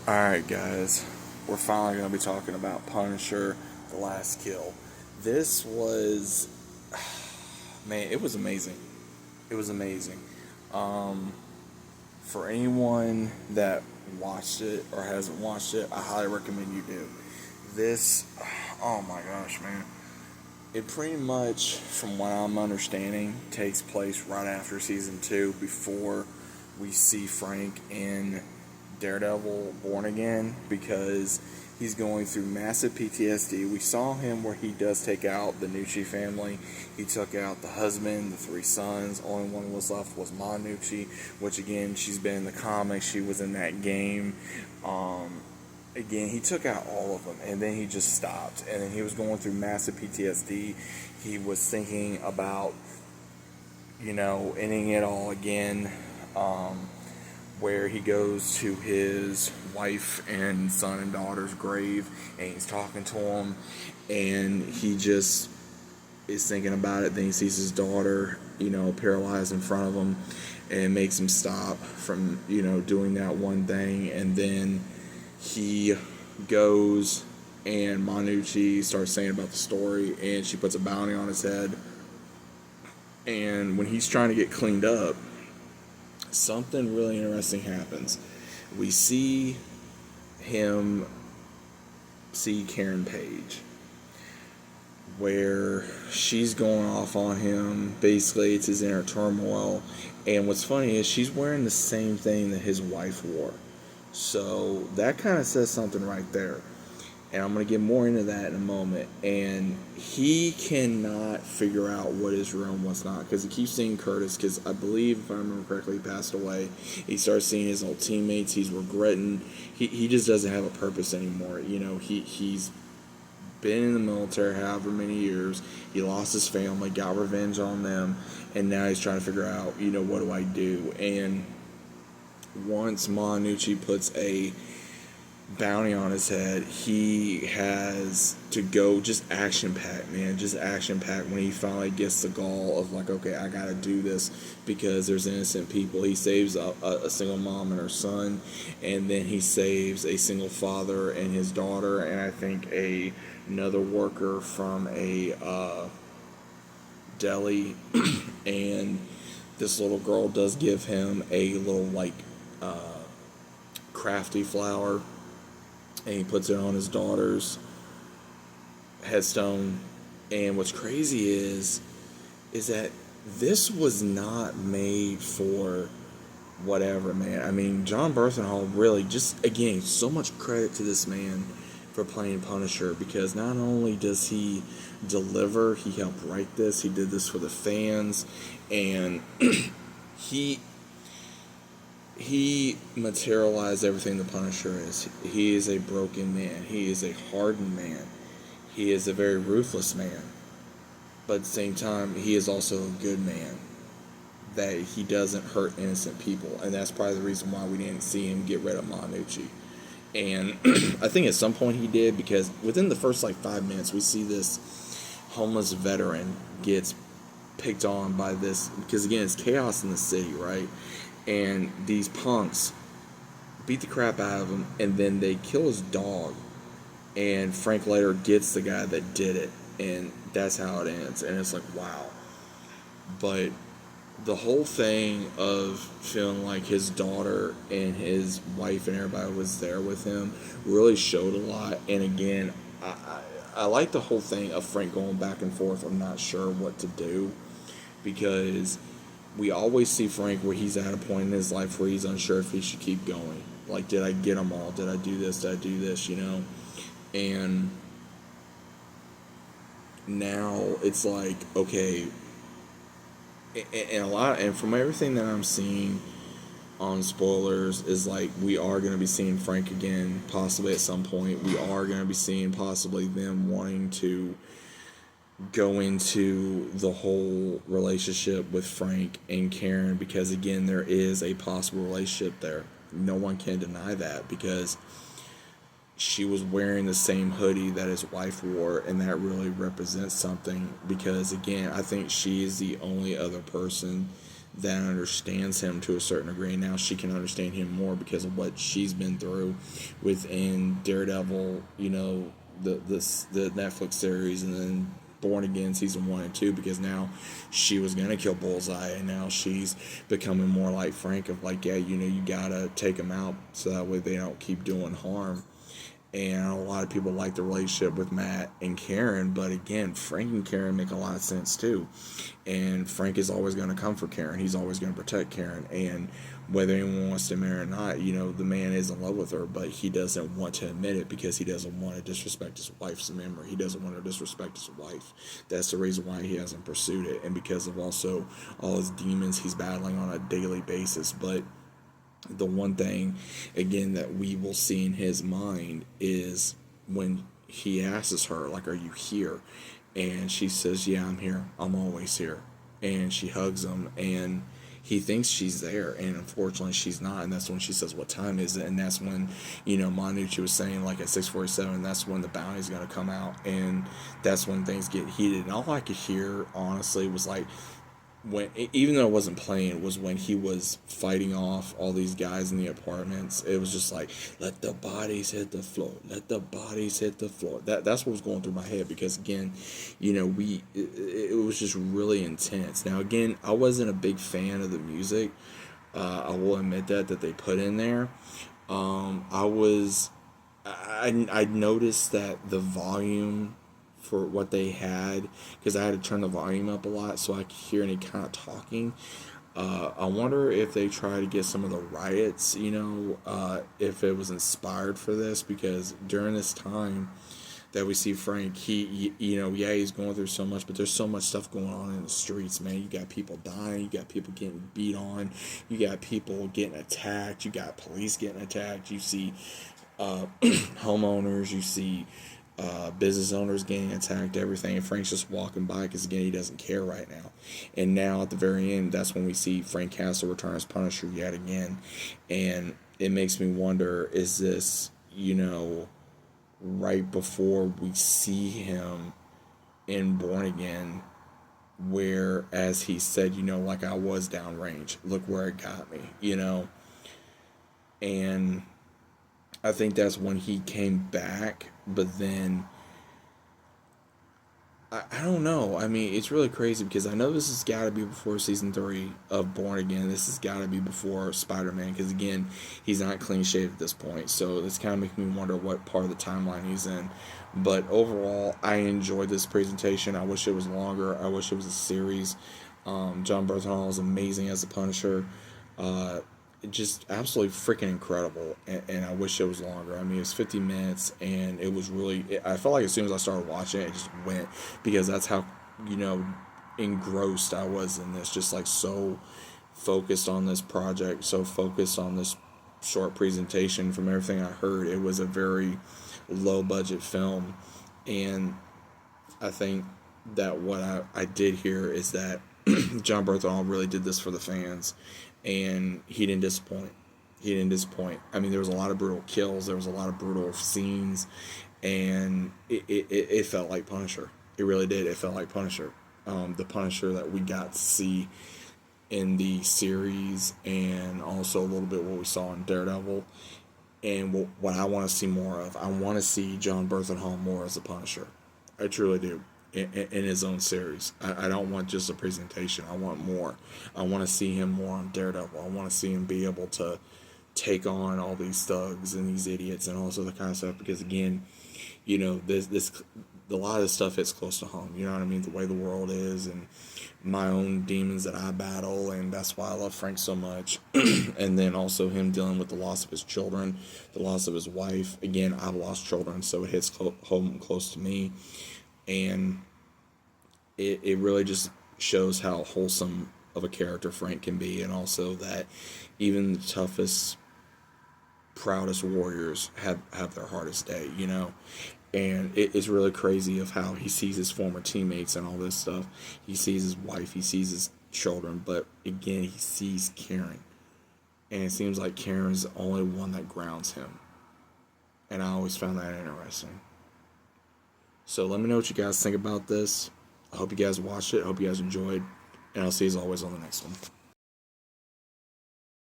Alright, guys, we're finally going to be talking about Punisher, The Last Kill. This was, man, it was amazing. It was amazing. Um, for anyone that watched it or hasn't watched it, I highly recommend you do. This, oh my gosh, man. It pretty much, from what I'm understanding, takes place right after season 2 before we see Frank in Daredevil Born Again, because he's going through massive PTSD. We saw him where he does take out the Nucci family. He took out the husband, the 3 sons. Only one was left was Ma Nucci, which again, she's been in the comics. She was in that game. Again, he took out all of them, and then he just stopped. And then he was going through massive PTSD. He was thinking about, ending it all again. Where he goes to his wife and son and daughter's grave, and he's talking to them, and he just is thinking about it. Then he sees his daughter, paralyzed in front of him, and it makes him stop from, doing that one thing. And then he goes, and Manucci starts saying about the story, and she puts a bounty on his head. And when he's trying to get cleaned up, something really interesting happens. We see him see Karen Page, where she's going off on him. Basically, it's his inner turmoil. And what's funny is she's wearing the same thing that his wife wore. So that kind of says something right there. And I'm going to get more into that in a moment. And he cannot figure out what is real and what's not, because he keeps seeing Curtis, because I believe, if I remember correctly, he passed away. He starts seeing his old teammates. He's regretting. He just doesn't have a purpose anymore. He's been in the military however many years. He lost his family, got revenge on them, and now he's trying to figure out, what do I do? And once Ma Nucci puts a bounty on his head, he has to go just action-packed, man. Just action-packed when he finally gets the gall of, like, okay, I gotta do this because there's innocent people. He saves a single mom and her son, and then he saves a single father and his daughter, and I think another worker from a deli. And this little girl does give him a little, crafty flower, and he puts it on his daughter's headstone. And what's crazy is that this was not made for whatever, man. I mean, John Bernthal really, just again, so much credit to this man for playing Punisher, because not only does he deliver, he helped write this, he did this for the fans, and he materialized everything the Punisher is. He is a broken man. He is a hardened man. He is a very ruthless man. But at the same time, he is also a good man. That he doesn't hurt innocent people. And that's probably the reason why we didn't see him get rid of Ma Nucci. And I think at some point he did, because within the first 5 minutes, we see this homeless veteran gets picked on by this, because again, it's chaos in the city, right? And these punks beat the crap out of him, and then they kill his dog. And Frank later gets the guy that did it, and that's how it ends. And it's like, wow. But the whole thing of feeling like his daughter and his wife and everybody was there with him really showed a lot. And again, I like the whole thing of Frank going back and forth. I'm not sure what to do, because we always see Frank where he's at a point in his life where he's unsure if he should keep going. Like, did I get them all? Did I do this? Did I do this? And now it's like, okay, and from everything that I'm seeing on spoilers is like, we are going to be seeing Frank again, possibly at some point. We are going to be seeing possibly them wanting to go into the whole relationship with Frank and Karen, because again, there is a possible relationship there. No one can deny that, because she was wearing the same hoodie that his wife wore, and that really represents something, because again, I think she is the only other person that understands him to a certain degree. Now she can understand him more because of what she's been through within Daredevil, the Netflix series, and then Born Again season 1 and 2, because now she was gonna kill Bullseye, and now she's becoming more like Frank, of like, yeah, you gotta take them out so that way they don't keep doing harm. And a lot of people like the relationship with Matt and Karen, but again, Frank and Karen make a lot of sense too. And Frank is always going to come for Karen. He's always going to protect Karen. And whether anyone wants to marry or not, the man is in love with her, but he doesn't want to admit it because he doesn't want to disrespect his wife's memory. He doesn't want to disrespect his wife. That's the reason why he hasn't pursued it. And because of also all his demons he's battling on a daily basis. But the one thing, again, that we will see in his mind is when he asks her, like, are you here? And she says, yeah, I'm here. I'm always here. And she hugs him, and he thinks she's there, and unfortunately she's not. And that's when she says, what time is it? And that's when, Manucci was saying, like, at 6:47, that's when the bounty's going to come out. And that's when things get heated. And all I could hear, honestly, was like, when, even though it wasn't playing, was when he was fighting off all these guys in the apartments. It was just like, let the bodies hit the floor, let the bodies hit the floor. That's what was going through my head, because again, it was just really intense. Now again, I wasn't a big fan of the music. I will admit that they put in there. I noticed that the volume for what they had, because I had to turn the volume up a lot so I could hear any kind of talking. I wonder if they try to get some of the riots, if it was inspired for this, because during this time that we see Frank, he he's going through so much, but there's so much stuff going on in the streets, man. You got people dying, you got people getting beat on, you got people getting attacked, you got police getting attacked, you see homeowners, you see business owners getting attacked, everything. And Frank's just walking by because, again, he doesn't care right now. And now at the very end, that's when we see Frank Castle return as Punisher yet again. And it makes me wonder, is this, right before we see him in Born Again, where, as he said, like, I was downrange, look where it got me, And I think that's when he came back, but then I don't know. I mean, it's really crazy, because I know this has got to be before season 3 of Born Again. This has got to be before Spider-Man, because again, he's not clean shaved at this point. So it's kind of making me wonder what part of the timeline he's in. But overall, I enjoyed this presentation. I wish it was longer. I wish it was a series. Jon Bernthal is amazing as the Punisher. Just absolutely freaking incredible, and I wish it was longer. I mean, it was 50 minutes, and it was really, I felt like as soon as I started watching it just went, because that's how, engrossed I was in this, just like so focused on this project, so focused on this short presentation. From everything I heard, it was a very low budget film, and I think that what I did here is that Jon Bernthal really did this for the fans, and he didn't disappoint. I mean, there was a lot of brutal kills, there was a lot of brutal scenes, and it felt like Punisher. It really did. It felt like Punisher. The Punisher that we got to see in the series, and also a little bit what we saw in Daredevil, and what I want to see more of. I want to see Jon Bernthal more as a Punisher. I truly do. In his own series. I don't want just a presentation. I want more. I want to see him more on Daredevil. I want to see him be able to take on all these thugs and these idiots and also the kind of stuff, because again, this a lot of this stuff hits close to home. You know what I mean? The way the world is, and my own demons that I battle, and that's why I love Frank so much. And then also him dealing with the loss of his children, the loss of his wife. Again, I've lost children, so it hits home close to me. And it really just shows how wholesome of a character Frank can be, and also that even the toughest, proudest warriors have their hardest day, And it's really crazy of how he sees his former teammates and all this stuff. He sees his wife, he sees his children, but again, he sees Karen. And it seems like Karen's the only one that grounds him. And I always found that interesting. So let me know what you guys think about this. I hope you guys watched it. I hope you guys enjoyed. And I'll see you as always on the next one.